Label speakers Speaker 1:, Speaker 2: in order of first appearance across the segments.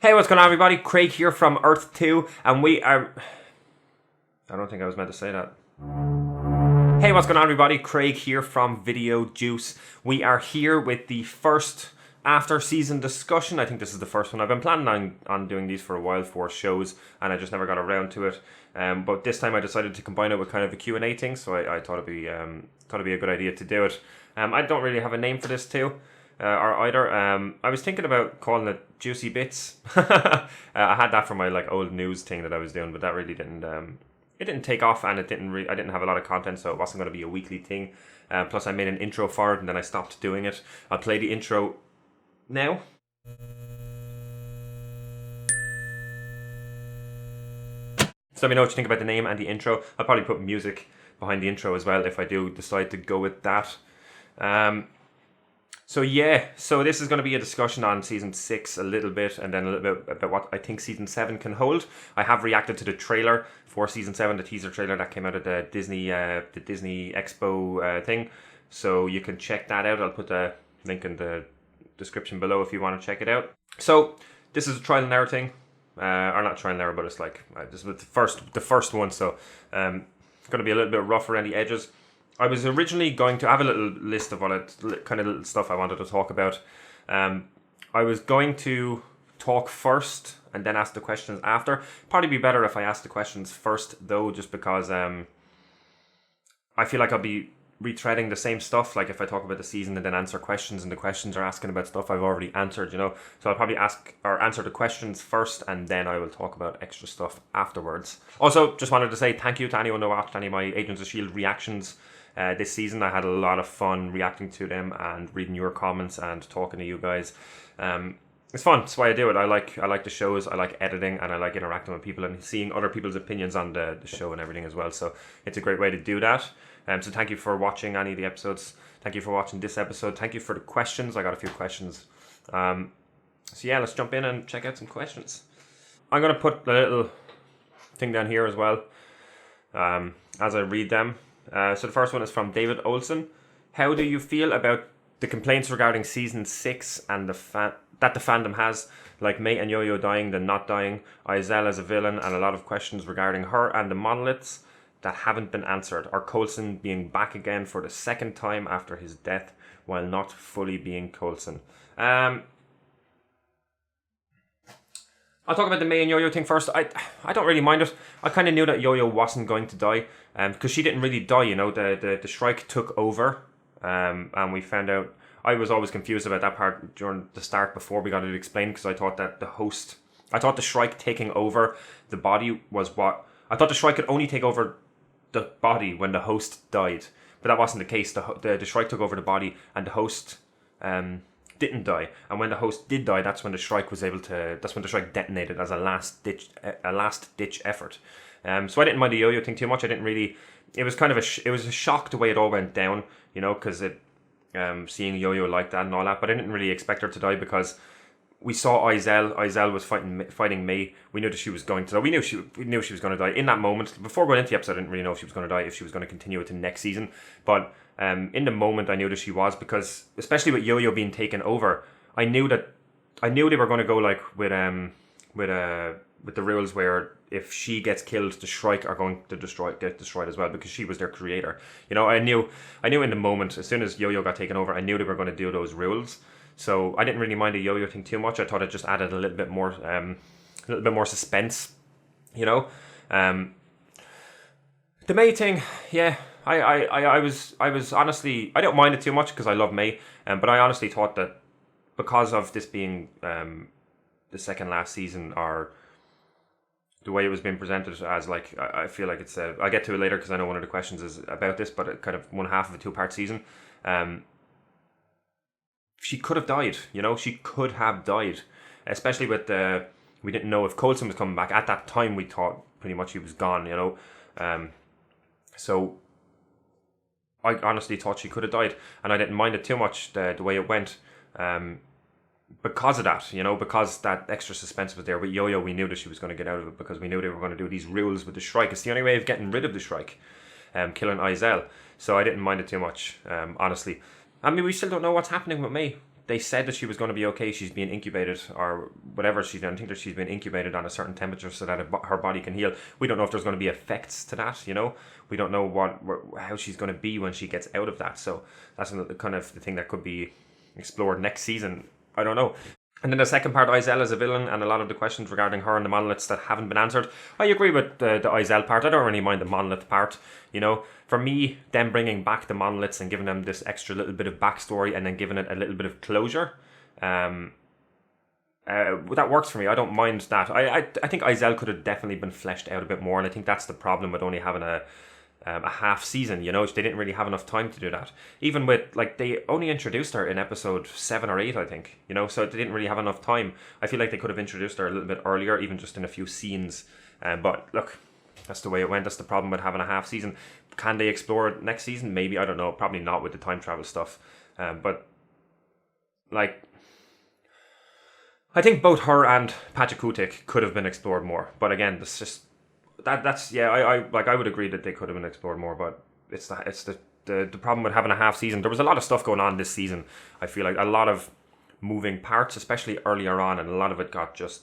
Speaker 1: Hey, what's going on, everybody? Craig here from Earth 2, and we are... I don't think I was meant to say that. Hey, what's going on, everybody? Craig here from Video Juice. We are here with the first after-season discussion. I think this is the first one. I've been planning on doing these for a while, for shows, and I just never got around to it. But this time I decided to combine it with kind of a Q&A thing, so I thought it'd be a good idea to do it. I don't really have a name for this too. Or either. I was thinking about calling it Juicy Bits. I had that for my old news thing that I was doing, but that really didn't. It didn't take off, and I didn't have a lot of content, so it wasn't going to be a weekly thing. Plus, I made an intro for it, and then I stopped doing it. I'll play the intro now. So let me know what you think about the name and the intro. I'll probably put music behind the intro as well if I do decide to go with that. So this is going to be a discussion on Season 6 a little bit, and then a little bit about what I think Season 7 can hold. I have reacted to the trailer for Season 7, the teaser trailer that came out of the Disney Expo thing. So you can check that out. I'll put the link in the description below if you want to check it out. So this is a trial and error thing. Or not trial and error, but it's this is the first one, so it's going to be a little bit rough around the edges. I was originally going to have a little list of little stuff I wanted to talk about. I was going to talk first and then ask the questions after. Probably be better if I ask the questions first, though, just because I feel like I'll be retreading the same stuff. Like if I talk about the season and then answer questions, and the questions are asking about stuff I've already answered, So I'll probably answer the questions first, and then I will talk about extra stuff afterwards. Also, just wanted to say thank you to anyone who watched any of my Agents of S.H.I.E.L.D. reactions this season. I had a lot of fun reacting to them and reading your comments and talking to you guys. It's fun. That's why I do it. I like the shows. I like editing, and I like interacting with people and seeing other people's opinions on the show and everything as well. So it's a great way to do that. So thank you for watching any of the episodes. Thank you for watching this episode. Thank you for the questions. I got a few questions. So yeah, let's jump in and check out some questions. I'm going to put a little thing down here as well as I read them. So the first one is from David Olson. How do you feel about the complaints regarding Season 6 and that the fandom has, like May and Yo-Yo dying, then not dying, Izel as a villain, and a lot of questions regarding her and the monoliths that haven't been answered, or Coulson being back again for the second time after his death while not fully being Coulson? I'll talk about the May and Yo-Yo thing first. I don't really mind it. I kind of knew that Yo-Yo wasn't going to die, because she didn't really die, The Shrike took over, and we found out. I was always confused about that part during the start before we got it explained, because I thought that I thought the Shrike taking over the body was what... I thought the Shrike could only take over the body when the host died, but that wasn't the case. The Shrike took over the body, and the host didn't die, and when the host did die, that's when the Shrike detonated as a last ditch effort. So I didn't mind the Yo-Yo thing too much. I didn't really. It was kind of it was a shock the way it all went down, because seeing Yo-Yo like that and all that. But I didn't really expect her to die, because we saw Izel. Izel was fighting May. We knew that she was going to die. We knew she was going to die in that moment. Before going into the episode, I didn't really know if she was going to die, if she was going to continue it to next season. But in the moment, I knew that she was, because especially with Yo-Yo being taken over, I knew they were going to go with the rules where if she gets killed, the Shrike are going to get destroyed as well, because she was their creator. I knew in the moment, as soon as Yo-Yo got taken over, I knew they were going to do those rules. So I didn't really mind the Yo-Yo thing too much. I thought it just added a little bit more suspense, The May thing, yeah. I was honestly, I don't mind it too much because I love May, but I honestly thought that because of this being the second last season, or the way it was being presented as, I feel like it's I'll get to it later, because I know one of the questions is about this, but kind of one half of a 2-part season. She could have died, She could have died, especially with we didn't know if Coulson was coming back. At that time, we thought pretty much he was gone, So I honestly thought she could have died, and I didn't mind it too much, the way it went, because of that, because that extra suspense was there. With Yo-Yo, we knew that she was going to get out of it, because we knew they were going to do these rules with the Shrike. It's the only way of getting rid of the Shrike, killing Izel. So I didn't mind it too much, honestly. I mean, we still don't know what's happening with May. they said that she was going to be okay. She's being incubated or whatever she's doing. I think that she's been incubated on a certain temperature so that her body can heal. We don't know if there's going to be effects to that, you know. We don't know how she's going to be when she gets out of that. So that's kind of the thing that could be explored next season. I don't know. And then the second part, Izel as a villain, and a lot of the questions regarding her and the monoliths that haven't been answered. I agree with the Izel part. I don't really mind the monolith part. You know, for me, them bringing back the monoliths and giving them this extra little bit of backstory and then giving it a little bit of closure, that works for me. I don't mind that. I think Izel could have definitely been fleshed out a bit more, and I think that's the problem with only having a half season, you know. They didn't really have enough time to do that. Even with, like, they only introduced her in episode 7 or 8, I think, you know, so they didn't really have enough time. I feel like they could have introduced her a little bit earlier, even just in a few scenes. But look, that's the way it went. That's the problem with having a half season. Can they explore it next season? Maybe, I don't know. Probably not with the time travel stuff. But, like, I think both her and Pachacootic could have been explored more. But again, that's just... That's yeah, I would agree that they could have been explored more, but it's the problem with having a half season. There was a lot of stuff going on this season. I feel like a lot of moving parts, especially earlier on, and a lot of it got just,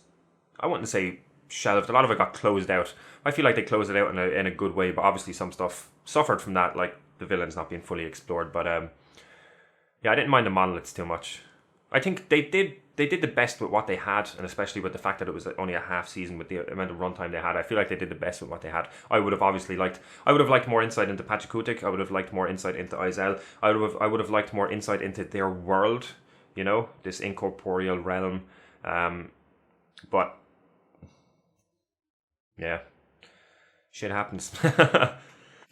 Speaker 1: I wouldn't say shelved, a lot of it got closed out. I feel like they closed it out in a good way, but obviously some stuff suffered from that, like the villains not being fully explored. But yeah, I didn't mind the monoliths too much. I think they did the best with what they had, and especially with the fact that it was only a half season with the amount of runtime they had. I feel like they did the best with what they had. I would have liked more insight into Pachacootic. I would have liked more insight into Izel. I would have liked more insight into their world, you know, this incorporeal realm. But yeah, shit happens.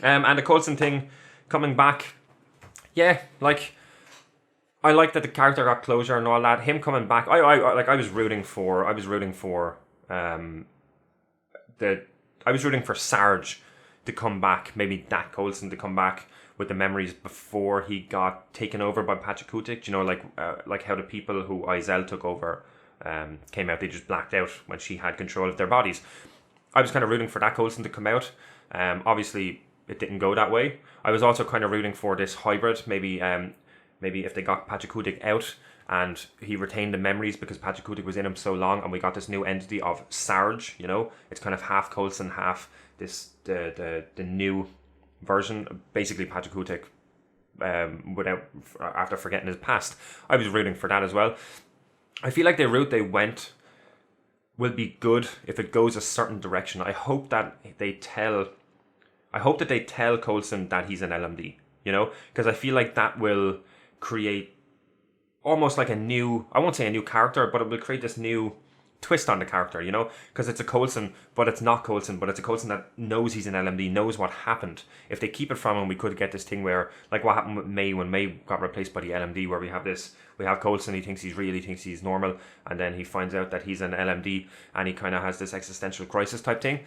Speaker 1: And the Coulson thing coming back, yeah, like, I like that the character got closure and all that. Him coming back, I was rooting for Sarge to come back, maybe Nat Coulson to come back with the memories before he got taken over by Pachacootic. You know, like how the people who Izel took over came out. They just blacked out when she had control of their bodies. I was kind of rooting for that Coulson to come out. Obviously, it didn't go that way. I was also kind of rooting for this hybrid, maybe if they got Pachacootic out and he retained the memories because Pachacootic was in him so long, and we got this new entity of Sarge, you know, it's kind of half Coulson, half the new version, basically Pachacootic after forgetting his past. I was rooting for that as well. I feel like the route they went will be good if it goes a certain direction. I hope that they tell Coulson that he's an LMD, you know, because I feel like that will create almost like a new, I won't say a new character, but it will create this new twist on the character, you know, because it's a Coulson, but it's not Coulson, but it's a Coulson that knows he's an LMD, knows what happened. If they keep it from him, we could get this thing where, like what happened with May when May got replaced by the LMD, where we have Coulson, he thinks he's real, he thinks he's normal, and then he finds out that he's an LMD, and he kind of has this existential crisis type thing.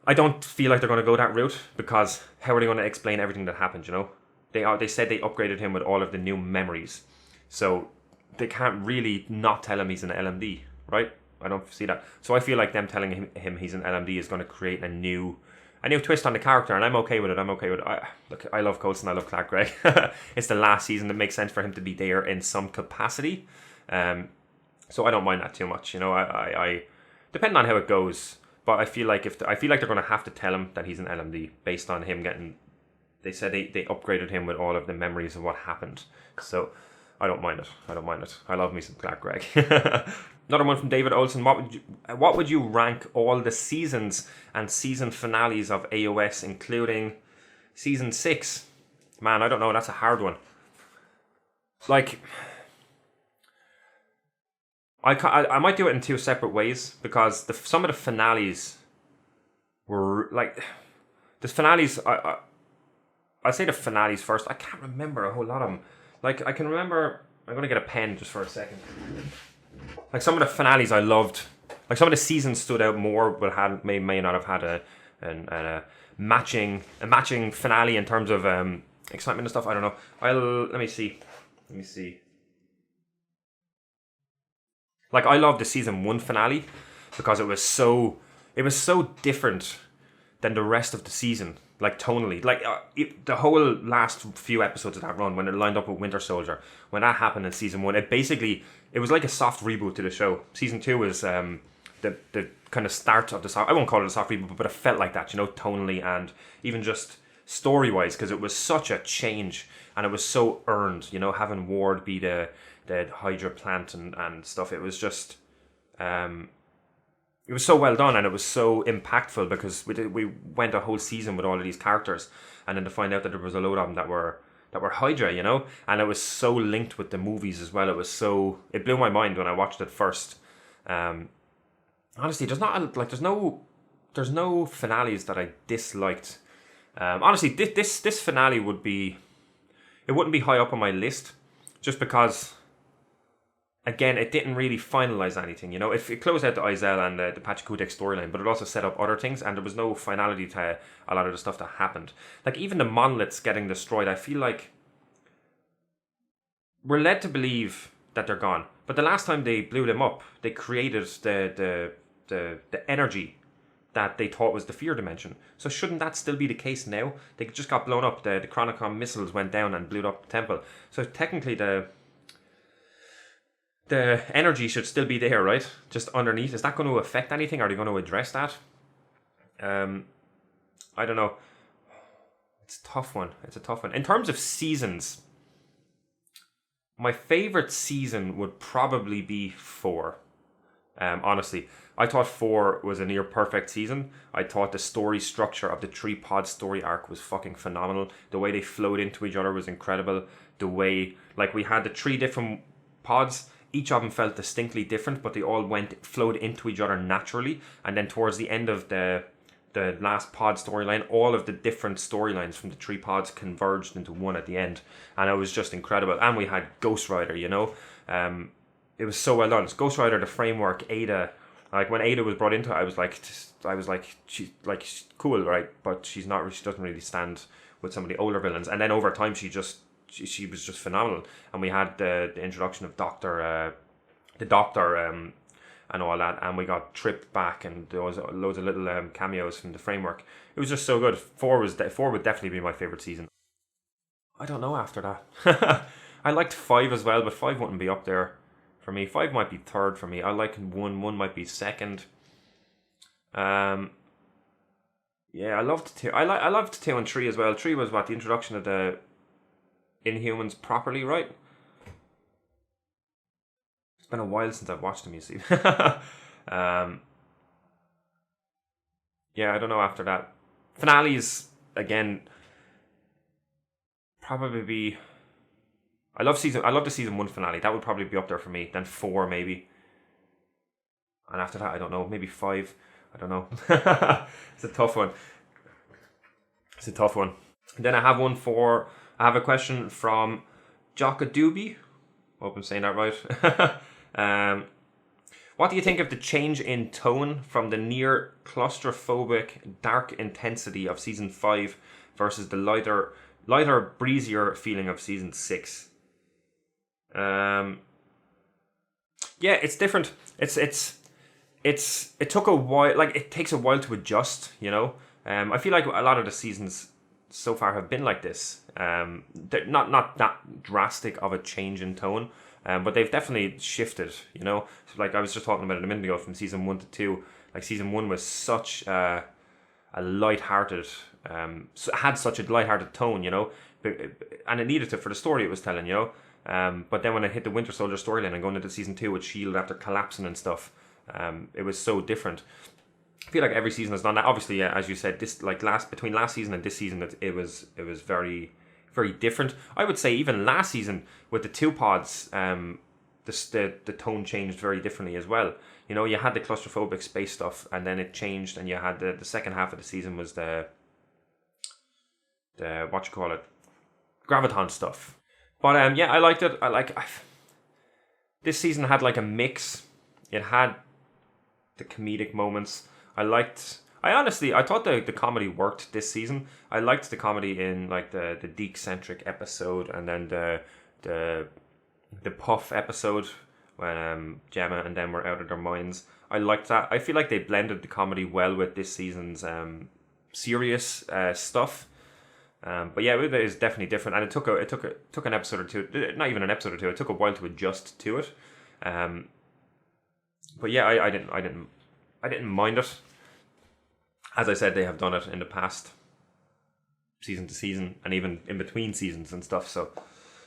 Speaker 1: I don't feel like they're going to go that route, because how are they going to explain everything that happened, you know? They said they upgraded him with all of the new memories. So they can't really not tell him he's an LMD, right? I don't see that. So I feel like them telling him he's an LMD is going to create a new twist on the character, and I'm okay with it. Look, I love Coulson, I love Clark Gregg. It's the last season. It makes sense for him to be there in some capacity. So I don't mind that too much. You know, I depending on how it goes. But I feel like they're going to have to tell him that he's an LMD based on him getting. They said they upgraded him with all of the memories of what happened. So I don't mind it. I love me some Clark Gregg. Another one from David Olson. What would you rank all the seasons and season finales of AOS, including season 6? Man, I don't know. That's a hard one. Like, I might do it in two separate ways, because some of the finales were like, the finales. I'll say the finales first. I can't remember a whole lot of them. Like, I can remember, I'm going to get a pen just for a second. Like, some of the finales I loved. Like, some of the seasons stood out more, but may not have had a matching finale in terms of excitement and stuff. I don't know. Let me see. Like, I loved the season 1 finale because it was so different than the rest of the season. Like tonally, like the whole last few episodes of that run when it lined up with Winter Soldier, when that happened in season 1, it was like a soft reboot to the show. Season 2 was the kind of start of the soft. I won't call it a soft reboot, but it felt like that, tonally and even just story wise, because it was such a change and it was so earned. Having Ward be the Hydra plant and stuff, it was just. It was so well done and it was so impactful because we went a whole season with all of these characters, and then to find out that there was a load of them that were Hydra, and it was so linked with the movies as well. It blew my mind when I watched it first. Honestly, there's no finales that I disliked. Honestly, this finale wouldn't be high up on my list, just because. Again, it didn't really finalize anything, It closed out the Izel and the Pachacutec storyline, but it also set up other things, and there was no finality to a lot of the stuff that happened. Like, even the monoliths getting destroyed, I feel like we're led to believe that they're gone. But the last time they blew them up, they created the energy that they thought was the fear dimension. So shouldn't that still be the case now? They just got blown up. The Chronicon missiles went down and blew up the temple. So technically the energy should still be there, right? Just underneath. Is that going to affect anything? Are they going to address that? I don't know. It's a tough one. In terms of seasons, my favorite season would probably be 4. Honestly, I thought 4 was a near perfect season. I thought the story structure of the 3 pod story arc was fucking phenomenal. The way they flowed into each other was incredible. The way, like, we had the 3 different pods. Each of them felt distinctly different, but they all flowed into each other naturally. And then towards the end of the last pod storyline, all of the different storylines from the 3 pods converged into one at the end, and it was just incredible. And we had Ghost Rider, it was so well done. It's Ghost Rider, the framework, Ada. Like, when Ada was brought into it, I was like, she's cool, right? But she doesn't really stand with some of the older villains. And then over time, she was just phenomenal. And we had the introduction of the Doctor, and all that, and we got Trip back, and there was loads of little cameos from the framework. It was just so good. 4 would definitely be my favorite season. I don't know after that. I liked 5 as well, but 5 wouldn't be up there for me. 5 might be third for me. I like 1. 1 might be second. Yeah, I loved 2. I loved 2 and 3 as well. 3 was the introduction of the Inhumans properly, right? It's been a while since I've watched them, you see. Yeah, I don't know after that. Finales, again, probably be. I love the season 1 finale. That would probably be up there for me. Then 4 maybe. And after that, I don't know. Maybe 5. I don't know. It's a tough one. And then I have a question from Jocka Doobie. Hope I'm saying that right. What do you think of the change in tone from the near claustrophobic dark intensity of season 5 versus the lighter, breezier feeling of season 6? Yeah, it's different. It took a while. Like, it takes a while to adjust. I feel like a lot of the seasons so far have been like this. They're not that drastic of a change in tone. But they've definitely shifted, So, like, I was just talking about it a minute ago from season 1 to 2. Like, season 1 was such a light-hearted, had such a light-hearted tone, and it needed to for the story it was telling, But then when it hit the Winter Soldier storyline and going into season 2 with S.H.I.E.L.D. after collapsing and stuff, it was so different. I feel like every season has done that. Obviously, yeah, as you said, between last season and this season, it was very, very different. I would say even last season with the 2 pods, the tone changed very differently as well. You had the claustrophobic space stuff, and then it changed, and you had the second half of the season was the Graviton stuff. But yeah, I liked it. This season had like a mix. It had the comedic moments. I thought the comedy worked this season. I liked the comedy in like the Deke-centric episode, and then the Puff episode when Gemma and them were out of their minds. I liked that. I feel like they blended the comedy well with this season's serious stuff. But yeah, it is definitely different, and it took an episode or two, not even an episode or two. It took a while to adjust to it. But yeah, I didn't mind it. As I said, they have done it in the past, season to season, and even in between seasons and stuff. So,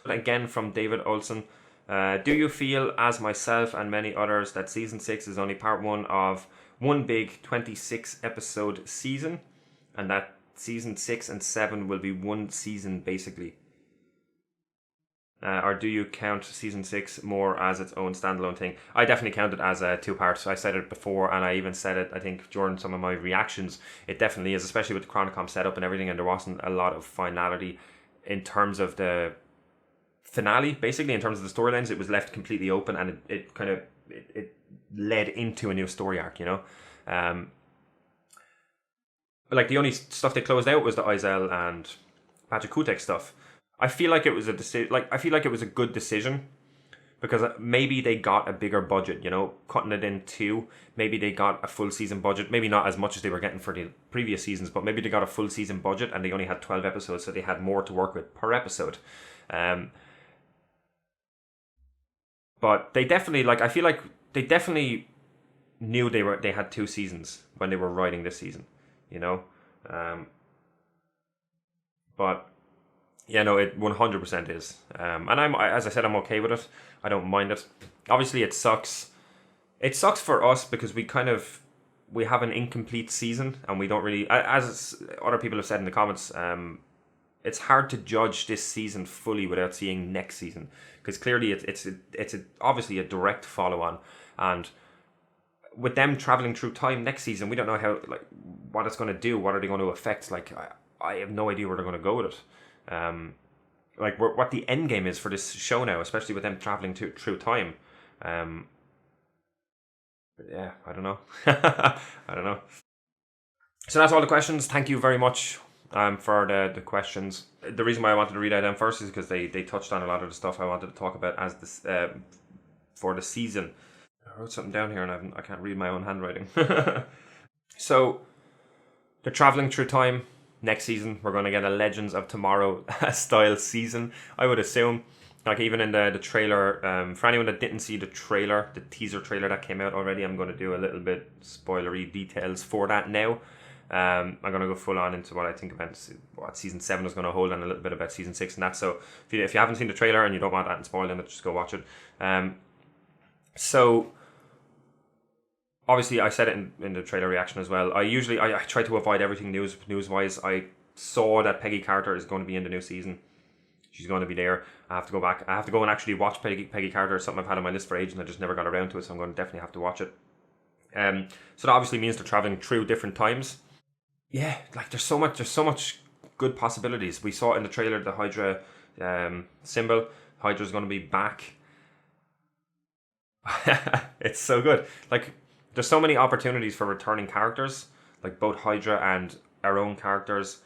Speaker 1: again from David Olson, do you feel, as myself and many others, that season 6 is only part 1 of one big 26 episode season, and that season 6 and 7 will be one season basically? Or do you count season 6 more as its own standalone thing? I definitely count it as a 2 parts. I said it before, and I even said it, I think, during some of my reactions. It definitely is, especially with the Chronicom setup and everything, and there wasn't a lot of finality in terms of the finale. Basically, in terms of the storylines, it was left completely open, and it kind of it led into a new story arc, you know. Like, the only stuff they closed out was the Izel and Patrick Kutek stuff. I feel like it was I feel like it was a good decision, because maybe they got a bigger budget, you know, cutting it in 2. Maybe they got a full season budget. Maybe not as much as they were getting for the previous seasons, but maybe they got a full season budget and they only had 12 episodes, so they had more to work with per episode. But they definitely, I feel like they definitely knew they had 2 seasons when they were writing this season, you know. But yeah, no, it 100% is. And as I said, I'm okay with it. I don't mind it. Obviously, it sucks. It sucks for us because we have an incomplete season, and we don't really, as other people have said in the comments, it's hard to judge this season fully without seeing next season, because clearly it's obviously a direct follow on, and with them traveling through time next season, we don't know how, what it's going to do. What are they going to affect? I have no idea where they're going to go with it. What the end game is for this show now, especially with them traveling through time. But yeah, I don't know. I don't know. So that's all the questions. Thank you very much for the questions. The reason why I wanted to read out them first is because they touched on a lot of the stuff I wanted to talk about as this for the season. I wrote something down here and I can't read my own handwriting. So they're traveling through time. Next season, we're going to get a Legends of Tomorrow style season, I would assume. Even in the trailer, for anyone that didn't see the trailer, the teaser trailer that came out already, I'm going to do a little bit spoilery details for that now. I'm going to go full on into what I think about what season 7 is going to hold, and a little bit about season 6 and that. So if you haven't seen the trailer and you don't want that and spoil, then just go watch it. So obviously, I said it in the trailer reaction as well. I try to avoid everything news-wise. I saw that Peggy Carter is going to be in the new season. She's going to be there. I have to go back. I have to go and actually watch Peggy Carter. It's something I've had on my list for ages and I just never got around to it, so I'm going to definitely have to watch it. So that obviously means they're traveling through different times. Yeah, there's so much good possibilities. We saw in the trailer the Hydra symbol. Hydra's going to be back. It's so good. There's so many opportunities for returning characters, both Hydra and our own characters.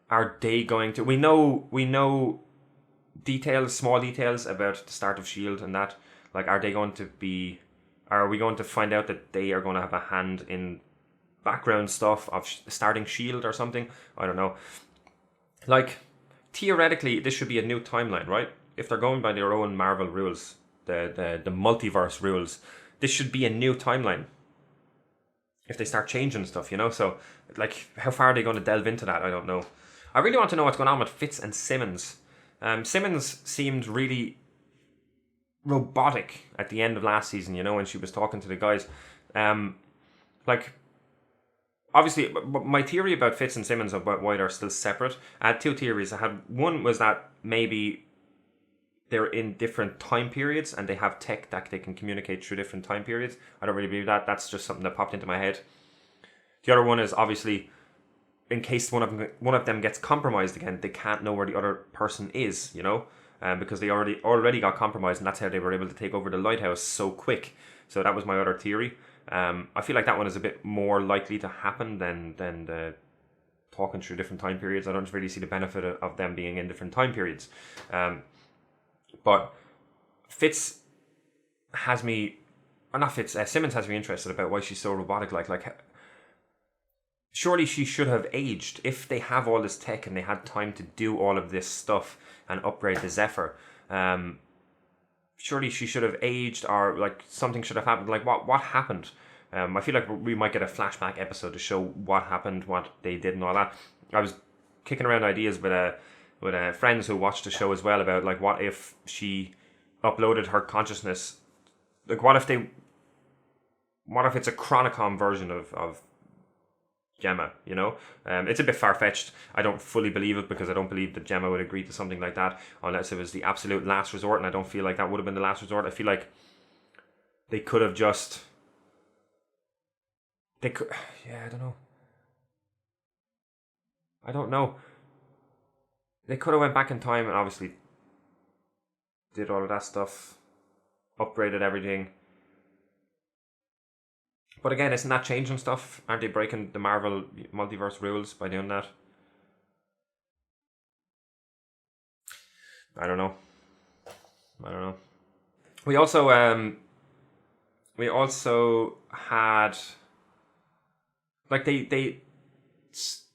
Speaker 1: Are they going to? We know details, small details about the start of S.H.I.E.L.D. and that. Are they going to be? Are we going to find out that they are going to have a hand in background stuff of starting S.H.I.E.L.D. or something? I don't know. Theoretically, this should be a new timeline, right? If they're going by their own Marvel rules, the multiverse rules, this should be a new timeline. If they start changing stuff, you know? So, how far are they going to delve into that? I don't know. I really want to know what's going on with Fitz and Simmons. Simmons seemed really robotic at the end of last season, you know, when she was talking to the guys. Obviously, my theory about Fitz and Simmons, about why they're still separate, I had 2 theories. One was that maybe they're in different time periods and they have tech that they can communicate through different time periods. I don't really believe that. That's just something that popped into my head. The other one is obviously, in case one of them gets compromised again, they can't know where the other person is, you know, because they already got compromised, and that's how they were able to take over the lighthouse so quick. So that was my other theory. I feel like that one is a bit more likely to happen than the talking through different time periods. I don't really see the benefit of them being in different time periods. But Fitz has me, or not Fitz, Simmons has me interested about why she's so robotic. surely she should have aged if they have all this tech and they had time to do all of this stuff and upgrade the Zephyr. Surely she should have aged, or like something should have happened. Like what happened? I feel like we might get a flashback episode to show what happened, what they did, and all that. I was kicking around ideas with friends who watched the show as well about like what if she uploaded her consciousness. Like what if it's a Chronicom version of Gemma, you know? It's a bit far-fetched. I don't fully believe it because I don't believe that Gemma would agree to something like that unless it was the absolute last resort, and I don't feel like that would have been the last resort. I feel like they could have just... Yeah, I don't know. I don't know. They could have went back in time and obviously did all of that stuff, upgraded everything. But again, isn't that changing stuff? Aren't they breaking the Marvel multiverse rules by doing that? I don't know. We also had like they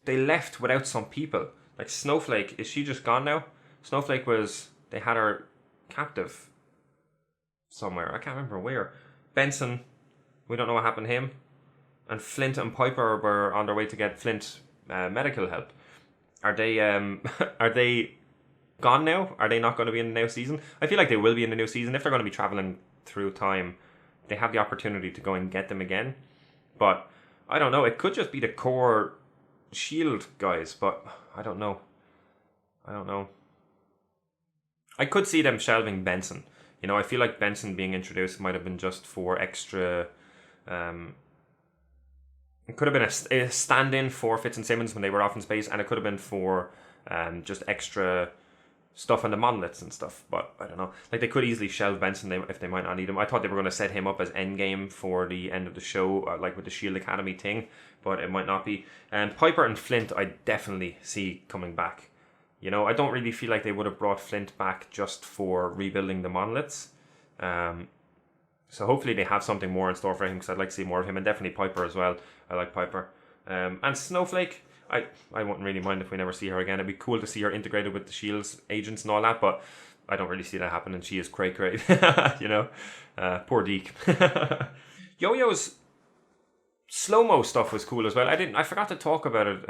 Speaker 1: left without some people. Like Snowflake, is she just gone now? Snowflake they had her captive somewhere. I can't remember where. Benson, we don't know what happened to him. And Flint and Piper were on their way to get Flint medical help. Are they are they gone now? Are they not going to be in the new season? I feel like they will be in the new season. If they're going to be traveling through time, they have the opportunity to go and get them again. But I don't know. It could just be the core SHIELD guys, but I don't know. I could see them shelving Benson. You know, I feel like Benson being introduced might have been just for extra... it could have been a stand-in for Fitz and Simmons when they were off in space, and it could have been for just extra stuff on the monoliths and stuff. But I don't know. Like, they could easily shelve Benson if they might not need him. I thought they were going to set him up as endgame for the end of the show, like with the SHIELD Academy thing, but it might not be. Piper and Flint, I definitely see coming back. You know, I don't really feel like they would have brought Flint back just for rebuilding the monoliths. So hopefully they have something more in store for him, because I'd like to see more of him, and definitely Piper as well. I like Piper. And Snowflake, I wouldn't really mind if we never see her again. It'd be cool to see her integrated with the SHIELD's agents and all that, but I don't really see that happening. She is cray, you know? Poor Deke. Yo-Yo's slow-mo stuff was cool as well. I forgot to talk about it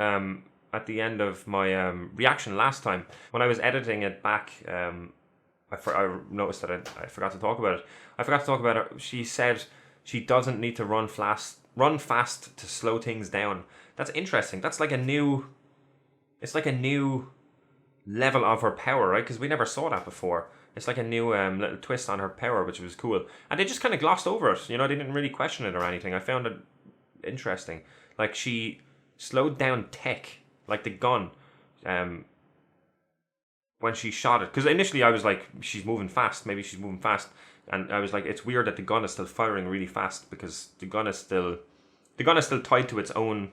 Speaker 1: at the end of my reaction last time. When I was editing it back, I noticed that I forgot to talk about it. I forgot to talk about it. She said she doesn't need to run fast to slow things down. That's interesting. That's like a new... It's like a new level of her power, right? Because we never saw that before. It's like a new little twist on her power, which was cool. And they just kind of glossed over it. You know, they didn't really question it or anything. I found it interesting. Like, she slowed down tech, like the gun, when she shot it. Because initially I was like, she's moving fast. Maybe she's moving fast. And I was like, it's weird that the gun is still firing really fast, because the gun is still tied to its own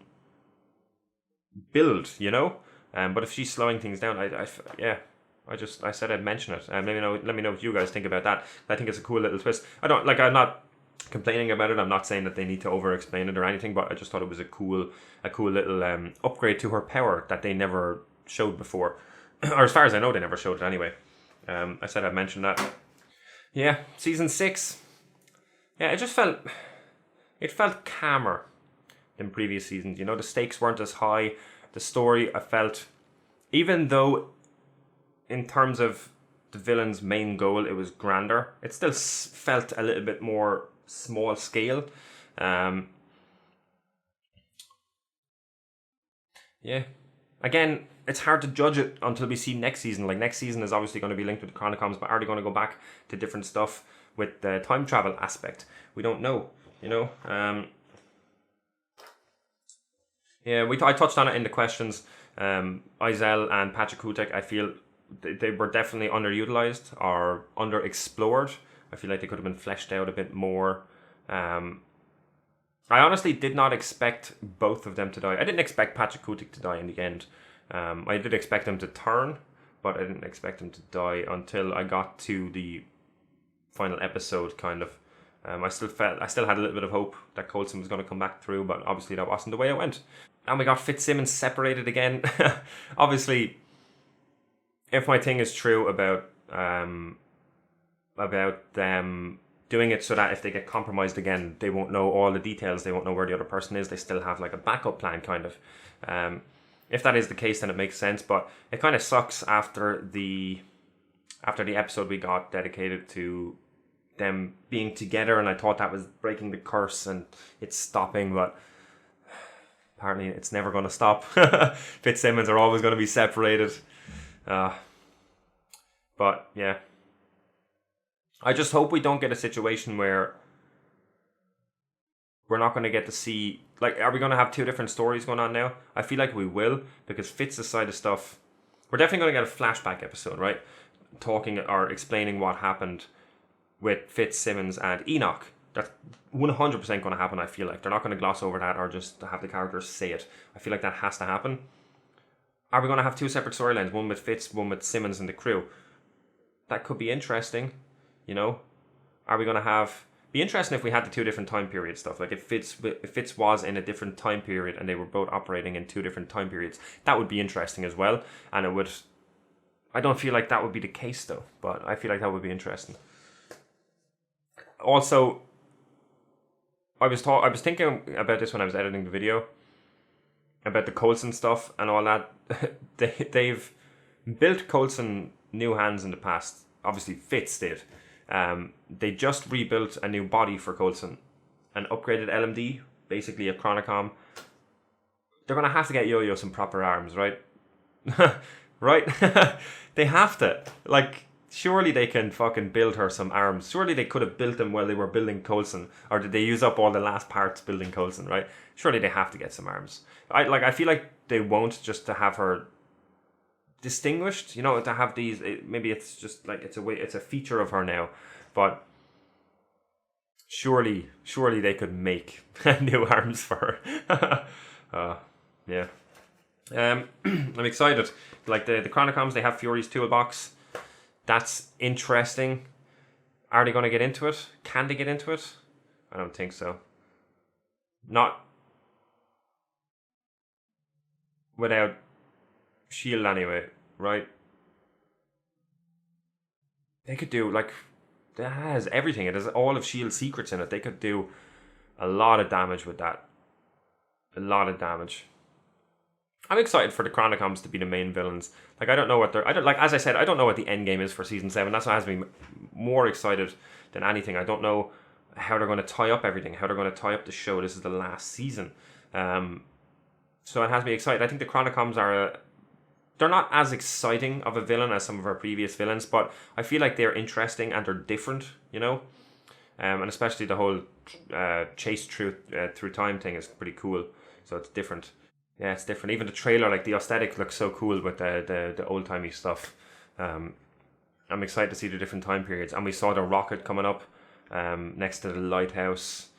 Speaker 1: build, you know. But if she's slowing things down, I said I'd mention it. Let me know what you guys think about that. I think it's a cool little twist. I'm not complaining about it. I'm not saying that they need to over explain it or anything, but I just thought it was a cool little upgrade to her power that they never showed before, or as far as I know, they never showed it anyway. I said I'd mention that. Yeah, season 6. Yeah, it felt calmer than previous seasons. You know, the stakes weren't as high. The story, I felt, even though in terms of the villain's main goal, it was grander, it still felt a little bit more small scale. Yeah. Again, it's hard to judge it until we see next season. Like, next season is obviously going to be linked with the Chronicoms, but are they going to go back to different stuff with the time travel aspect? We don't know, you know. Yeah, I touched on it in the questions. Izel and Pachacutec, I feel they were definitely underutilized or underexplored. I feel like they could have been fleshed out a bit more. I honestly did not expect both of them to die. I didn't expect Pachacutec to die in the end. I did expect him to turn, but I didn't expect him to die until I got to the final episode, kind of. I still had a little bit of hope that Coulson was going to come back through, but obviously that wasn't the way it went. And we got Fitzsimmons separated again. Obviously, if my thing is true about them doing it so that if they get compromised again, they won't know all the details, they won't know where the other person is, they still have like a backup plan kind of. If that is the case, then it makes sense, but it kind of sucks after the episode we got dedicated to them being together, and I thought that was breaking the curse and it's stopping, but apparently it's never going to stop. Fitzsimmons are always going to be separated. But yeah, I just hope we don't get a situation where we're not going to get to see, like, are we going to have two different stories going on now? I feel like we will, because Fitz's side of stuff, we're definitely going to get a flashback episode, right? Talking or explaining what happened with Fitzsimmons and Enoch. That's 100% going to happen, I feel like. They're not going to gloss over that or just have the characters say it. I feel like that has to happen. Are we going to have two separate storylines? One with Fitz, one with Simmons and the crew? That could be interesting, you know? Are we going to have... Be interesting if we had the two different time period stuff. Like if Fitz was in a different time period and they were both operating in two different time periods. That would be interesting as well. And it would... I don't feel like that would be the case though. But I feel like that would be interesting. Also, I was thinking about this when I was editing the video. About the Coulson stuff and all that. They've built Coulson new hands in the past. Obviously Fitz did. They just rebuilt a new body for Coulson. An upgraded LMD. Basically a Chronicom. They're going to have to get Yo-Yo some proper arms, right? Right? They have to. Like, surely they can fucking build her some arms. Surely they could have built them while they were building Coulson. Or did they use up all the last parts building Coulson, right? Surely they have to get some arms. I feel like they won't, just to have her distinguished, you know, to have these, maybe it's just like it's a feature of her now, but surely they could make new arms for her. Yeah. I'm excited. Like the Chronicoms, they have Fury's toolbox. That's interesting. Are they going to get into it? Can they get into it? I don't think so. Not without Shield anyway, right? They could do, like, that has everything. It has all of Shield's secrets in it. They could do a lot of damage with that. A lot of damage. I'm excited for the Chronicoms to be the main villains. Like, I don't know what they're... as I said, I don't know what the end game is for Season 7. That's what has me more excited than anything. I don't know how they're going to tie up everything, how they're going to tie up the show. This is the last season. So it has me excited. I think the Chronicoms are... they're not as exciting of a villain as some of our previous villains, but I feel like they're interesting and they're different, you know? And especially the whole chase through time thing is pretty cool. So it's different. Yeah, it's different. Even the trailer, like the aesthetic looks so cool with the old-timey stuff. I'm excited to see the different time periods. And we saw the rocket coming up next to the lighthouse.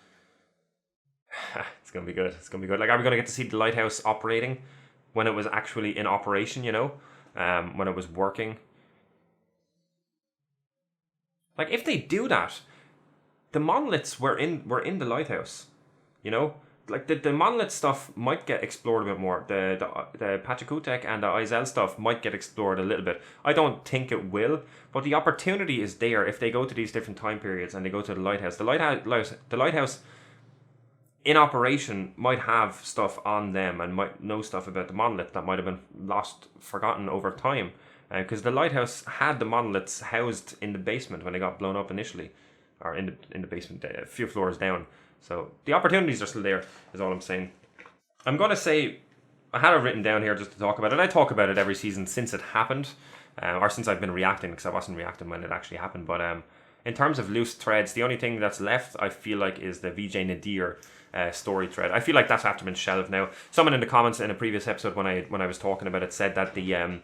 Speaker 1: It's going to be good. It's going to be good. Like, are we going to get to see the lighthouse operating when it was actually in operation, you know? When it was working? Like, if they do that, the monoliths were in the lighthouse, you know? Like, the monolith stuff might get explored a bit more. The Pachacutec and the Izel stuff might get explored a little bit. I don't think it will, but the opportunity is there if they go to these different time periods and they go to the lighthouse. The lighthouse in operation might have stuff on them and might know stuff about the monolith that might have been forgotten over time. Because the lighthouse had the monoliths housed in the basement when they got blown up initially. Or in the basement, a few floors down. So the opportunities are still there, is all I'm saying. I'm going to say, I had it written down here just to talk about it. I talk about it every season since it happened, or since I've been reacting, because I wasn't reacting when it actually happened. But in terms of loose threads, the only thing that's left, I feel like, is the VJ Nadir story thread. I feel like that's after been shelved now. Someone in the comments in a previous episode when I was talking about it said that the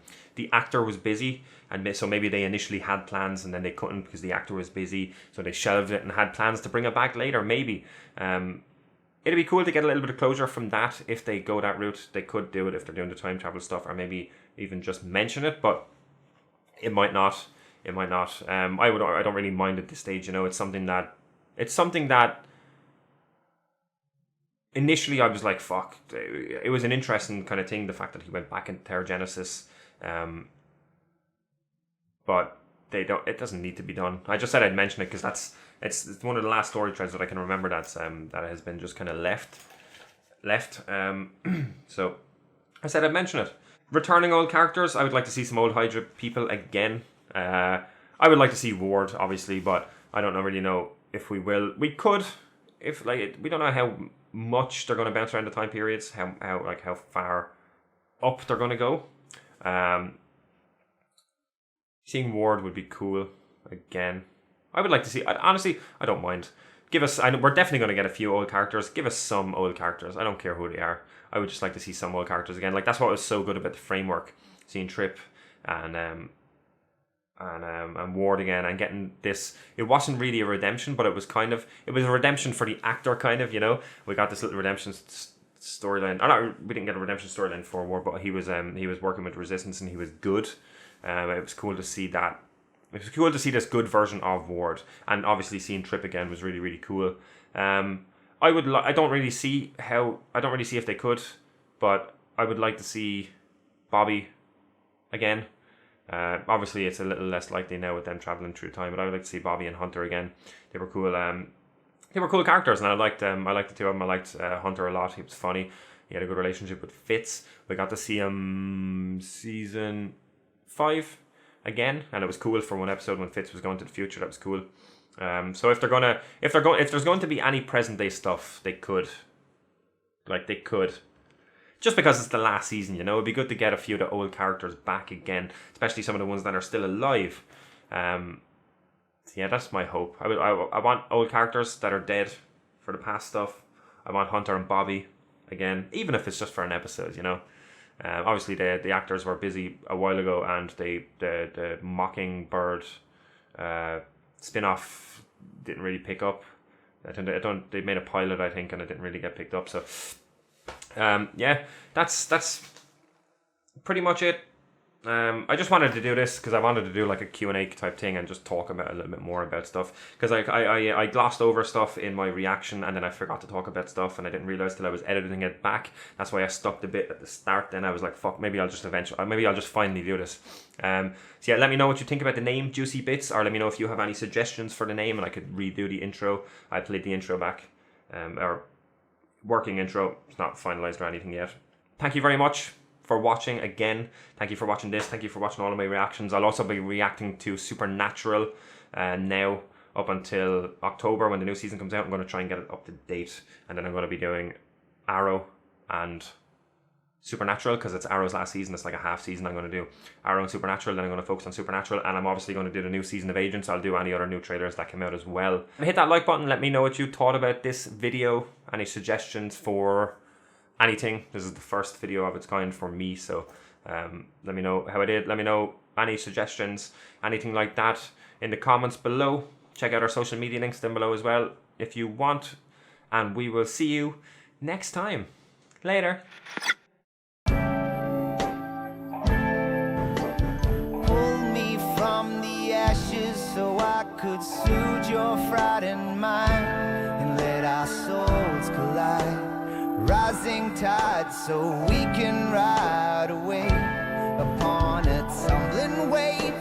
Speaker 1: actor was busy, and so maybe they initially had plans and then they couldn't because the actor was busy, so they shelved it and had plans to bring it back later. Maybe it'd be cool to get a little bit of closure from that. If they go that route, they could do it if they're doing the time travel stuff, or maybe even just mention it, but it might not. I don't really mind at this stage, you know. It's something that It's something that initially I was like, fuck. It was an interesting kind of thing, the fact that he went back into Theogenesis. But it doesn't need to be done. I just said I'd mention it because it's one of the last story threads that I can remember that has been just kind of left. So I said I'd mention it. Returning old characters, I would like to see some old Hydra people again. I would like to see Ward, obviously, but I don't really know if we will. We could, if like we don't know how much they're going to bounce around the time periods, how far up they're going to go. Seeing Ward would be cool again. I would like to see. Honestly, I don't mind. Give us. We're definitely going to get a few old characters. Give us some old characters. I don't care who they are. I would just like to see some old characters again. Like that's what was so good about the framework. Seeing Trip and Ward again and getting this. It wasn't really a redemption, but it was a redemption for the actor, kind of. You know, we got this little redemption storyline. We didn't get a redemption storyline for Ward, but he was working with Resistance and he was good. It was cool to see that. It was cool to see this good version of Ward, and obviously seeing Trip again was really, really cool. I don't really see if they could, but I would like to see Bobby again. Obviously, it's a little less likely now with them traveling through time, but I would like to see Bobby and Hunter again. They were cool. They were cool characters, and I liked the two of them. I liked Hunter a lot. He was funny. He had a good relationship with Fitz. We got to see him season 5 again, and it was cool for one episode when Fitz was going to the future. That was cool. So if there's going to be any present day stuff, they could. Just because it's the last season, you know, it'd be good to get a few of the old characters back again, especially some of the ones that are still alive. Yeah, that's my hope. I want old characters that are dead for the past stuff. I want Hunter and Bobby again, even if it's just for an episode, you know. Obviously, the actors were busy a while ago, and the Mockingbird spin-off didn't really pick up. They made a pilot, I think, and it didn't really get picked up. So, yeah, that's pretty much it. I just wanted to do this because I wanted to do like a Q&A type thing and just talk about a little bit more about stuff, because I glossed over stuff in my reaction and then I forgot to talk about stuff and I didn't realize till I was editing it back. That's why I stopped a bit at the start. Then I was like, fuck, maybe I'll just finally do this. So yeah, let me know what you think about the name Juicy Bits, or let me know if you have any suggestions for the name and I could redo the intro. I played the intro back, or working intro. It's not finalized or anything yet. Thank you very much for watching again. Thank you for watching this. Thank you for watching all of my reactions. I'll also be reacting to Supernatural now up until October when the new season comes out. I'm going to try and get it up to date, and then I'm going to be doing Arrow and Supernatural because it's Arrow's last season. It's like a half season. I'm going to do Arrow and Supernatural, then I'm going to focus on Supernatural, and I'm obviously going to do the new season of Agents. I'll do any other new trailers that come out as well. Hit that like button. Let me know what you thought about this video. Any suggestions for anything. This is the first video of its kind for me, so let me know how I did. Let me know any suggestions, anything like that in the comments below. Check out our social media links down below as well if you want, and we will see you next time. Later.
Speaker 2: Pull me from the ashes so I could soothe your frightened mind and let our souls collide. Rising tide so we can ride away upon a tumbling wave.